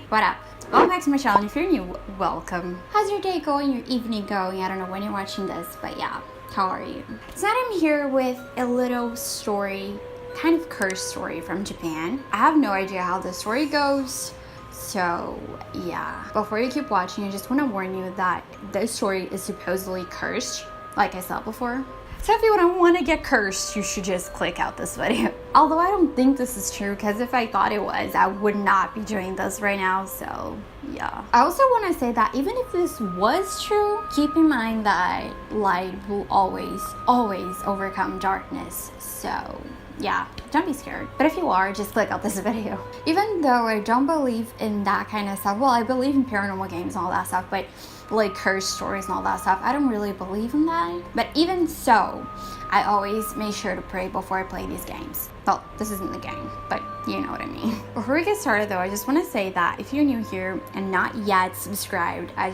what up? Welcome back to my channel. If you're new, welcome. How's your day going, your evening going? I don't know when you're watching this, but yeah, how are you? Tonight I'm here with a little story, kind of curse story from Japan. I have no idea how the story goes, so yeah. Before you keep watching, I just want to warn you that this story is supposedly cursed, like I said before. So if you don't want to get cursed, you should just click out this video. Although I don't think this is true, because if I thought it was, I would not be doing this right now, so yeah. I also want to say that even if this was true, keep in mind that light will always overcome darkness, so yeah, don't be scared. But if you are, just click out this video. Even though I don't believe in that kind of stuff, well, I believe in paranormal games and all that stuff, but like curse stories and all that stuff, I don't really believe in that. But even so, I always make sure to pray before I play these games. Well, this isn't the game, but you know what I mean. Before we get started though, I just want to say that if you're new here and not yet subscribed, I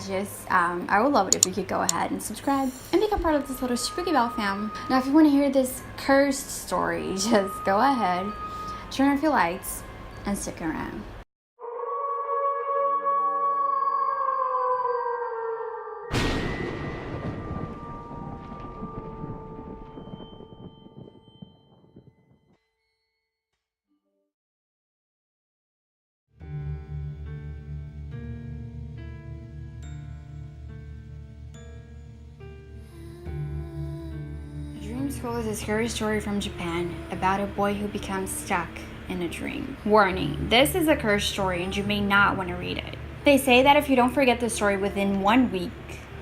would love it if you could go ahead and subscribe and become part of this little Spooky Bell fam. Now, if you want to hear this cursed story, just go ahead, turn off your lights, and stick around. Dream School is a scary story from Japan about a boy who becomes stuck in a dream. Warning, this is a cursed story and you may not want to read it. They say that if you don't forget the story within 1 week,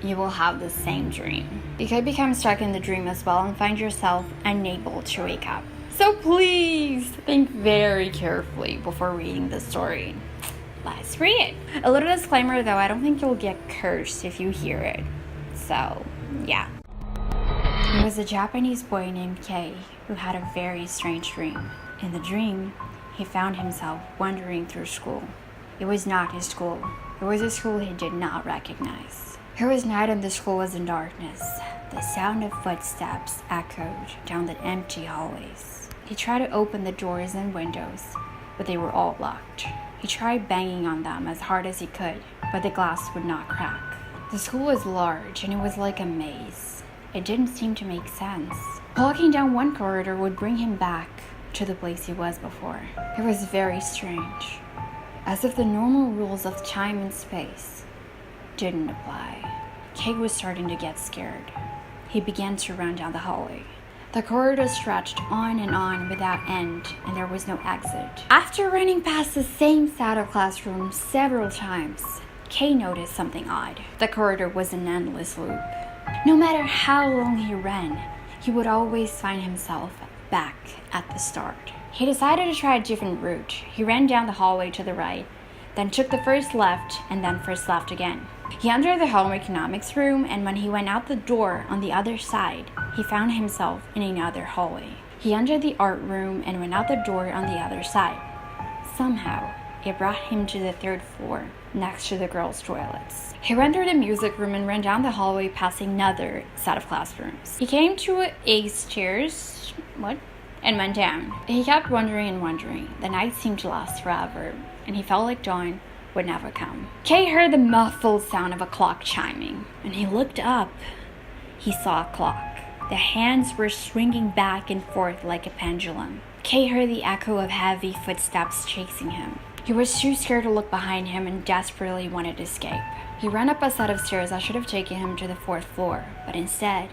you will have the same dream. You could become stuck in the dream as well and find yourself unable to wake up. So please think very carefully before reading the story. Let's read it. A little disclaimer though, I don't think you'll get cursed if you hear it. So, yeah. There was a Japanese boy named Kei who had a very strange dream. In the dream, he found himself wandering through school. It was not his school. It was a school he did not recognize. It was night and the school was in darkness. The sound of footsteps echoed down the empty hallways. He tried to open the doors and windows, but they were all locked. He tried banging on them as hard as he could, but the glass would not crack. The school was large and it was like a maze. It didn't seem to make sense. Walking down one corridor would bring him back to the place he was before. It was very strange, as if the normal rules of time and space didn't apply. Kate was starting to get scared. He began to run down the hallway. The corridor stretched on without end, and there was no exit. After running past the same set of classrooms several times, Kay noticed something odd. The corridor was an endless loop. No matter how long he ran, he would always find himself back at the start. He decided to try a different route. He ran down the hallway to the right, then took the first left and then first left again. He entered the home economics room, and when he went out the door on the other side, he found himself in another hallway. He entered the art room and went out the door on the other side. Somehow, it brought him to the third floor, next to the girls' toilets. He ran through the music room and ran down the hallway past another set of classrooms. He came to a stairs, and went down. He kept wondering and wondering. The night seemed to last forever, and he felt like dawn would never come. Kay heard the muffled sound of a clock chiming, and he looked up. He saw a clock. The hands were swinging back and forth like a pendulum. Kay heard the echo of heavy footsteps chasing him. He was too scared to look behind him and desperately wanted to escape. He ran up a set of stairs that should have taken him to the 4th floor, but instead,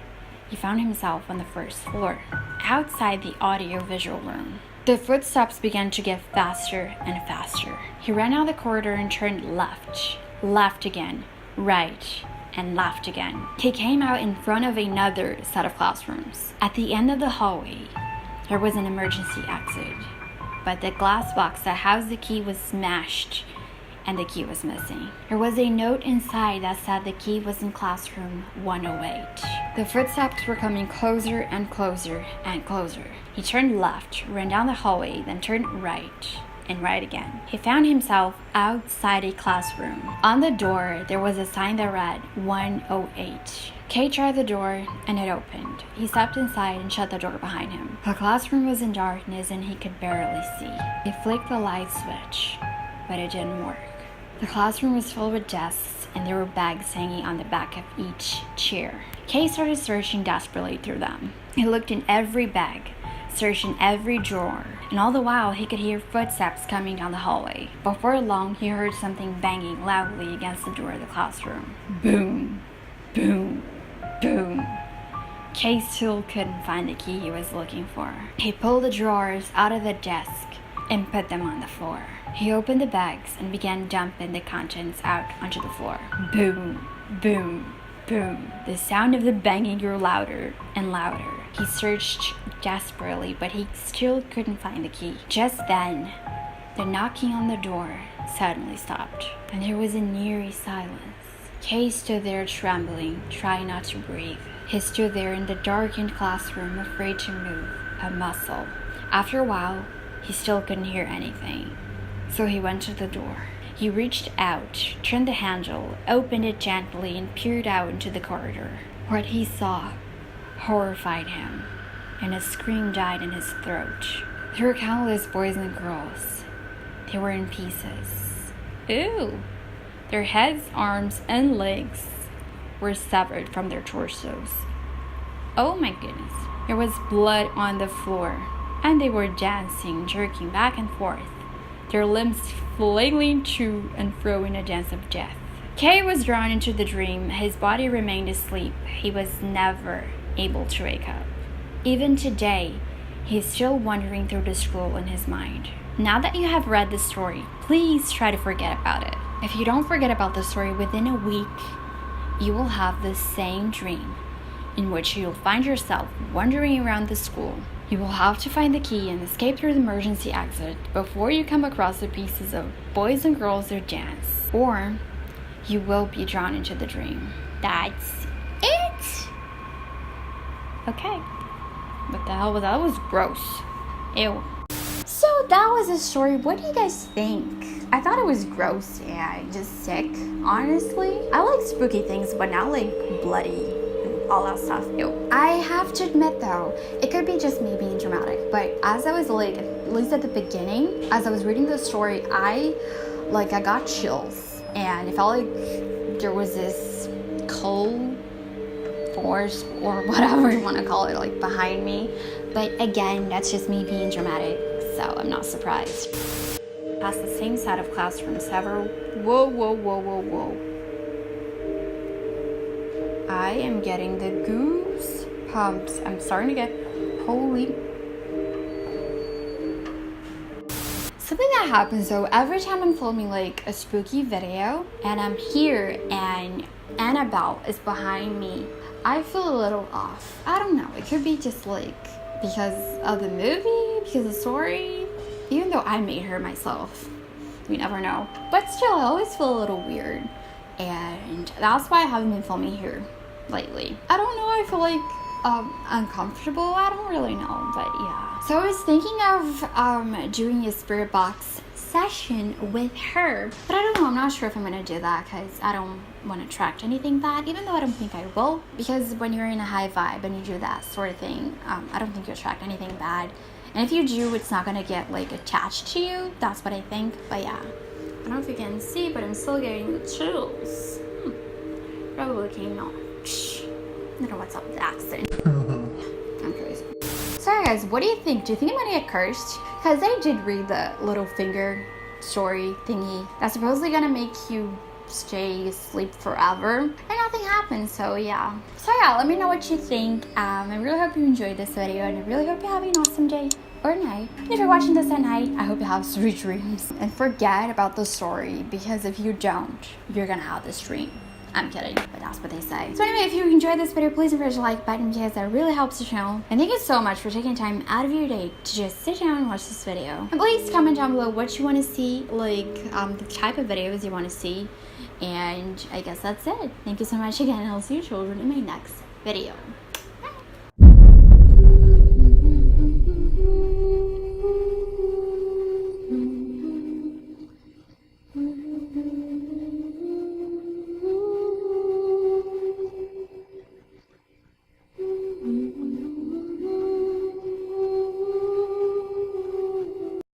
he found himself on the 1st floor, outside the audio-visual room. The footsteps began to get faster and faster. He ran out the corridor and turned left, left again, right, and left again. He came out in front of another set of classrooms. At the end of the hallway, there was an emergency exit, but the glass box that housed the key was smashed and the key was missing. There was a note inside that said the key was in classroom 108. The footsteps were coming closer and closer and closer. He turned left, ran down the hallway, then turned right, and right again. He found himself outside a classroom. On the door, there was a sign that read 108. Kay tried the door, and it opened. He stepped inside and shut the door behind him. The classroom was in darkness and he could barely see. He flicked the light switch, but it didn't work. The classroom was filled with desks, and there were bags hanging on the back of each chair. Kay started searching desperately through them. He looked in every bag, searched in every drawer, and all the while he could hear footsteps coming down the hallway. Before long, he heard something banging loudly against the door of the classroom. Boom, boom, boom. Kay still couldn't find the key he was looking for. He pulled the drawers out of the desk and put them on the floor. He opened the bags and began dumping the contents out onto the floor. Boom, boom, boom. The sound of the banging grew louder and louder. He searched desperately, but he still couldn't find the key. Just then, the knocking on the door suddenly stopped, and there was an eerie silence. Kay stood there trembling, trying not to breathe. He stood there in the darkened classroom, afraid to move a muscle. After a while, he still couldn't hear anything, so he went to the door. He reached out, turned the handle, opened it gently, and peered out into the corridor. What he saw horrified him, and a scream died in his throat. There were countless boys and girls. They were in pieces. Ew! Their heads, arms, and legs were severed from their torsos. Oh my goodness. There was blood on the floor, and they were dancing, jerking back and forth, their limbs flailing to and fro in a dance of death. Kay was drawn into the dream. His body remained asleep. He was never able to wake up. Even today, he is still wandering through the scroll in his mind. Now that you have read the story, please try to forget about it. If you don't forget about the story within a week, you will have the same dream in which you'll find yourself wandering around the school. You will have to find the key and escape through the emergency exit before you come across the pieces of boys and girls that dance. Or you will be drawn into the dream. That's it! Okay. What the hell was that? That was gross. Ew. So that was the story. What do you guys think? I thought it was gross. Yeah, just sick. Honestly, I like spooky things, but not like bloody and all that stuff. Ew. I have to admit though, it could be just me being dramatic, but as I was like, at least at the beginning, as I was reading the story, I got chills, and it felt like there was this cold force or whatever you want to call it, like behind me. But again, that's just me being dramatic, so I'm not surprised. Past the same set of classrooms, several. Whoa. I am getting the goosebumps. I'm starting to get holy. Something that happens though, every time I'm filming like a spooky video and I'm here and Annabelle is behind me, I feel a little off. I don't know. It could be just like because of the movie, because of the story. Even though I made her myself. We never know. But still, I always feel a little weird. And that's why I haven't been filming here lately. I don't know. I feel like uncomfortable. I don't really know. But yeah. So I was thinking of doing a spirit box session with her. But I don't know. I'm not sure if I'm going to do that because I don't want to attract anything bad, even though I don't think I will. Because when you're in a high vibe and you do that sort of thing, I don't think you attract anything bad. And if you do, it's not gonna get like attached to you. That's what I think. But yeah, I don't know if you can see, but I'm still getting the chills. Probably cannot. I don't know what's up with the accent. I'm crazy. Sorry guys, what do you think? Do you think I'm gonna get cursed? Because I did read the little finger story thingy that's supposedly gonna make you stay asleep forever, and nothing happened. So yeah, let me know what you think. I really hope you enjoyed this video, and I really hope you have an awesome day or night. And if you're watching this at night, I hope you have sweet dreams and forget about the story, because if you don't, you're gonna have this dream. I'm kidding, but that's what they say. So anyway, if you enjoyed this video, please press the like button because that really helps the channel. And thank you so much for taking time out of your day to just sit down and watch this video. And please comment down below what you want to see, like the type of videos you want to see. And I guess that's it. Thank you so much again, and I'll see you children in my next video.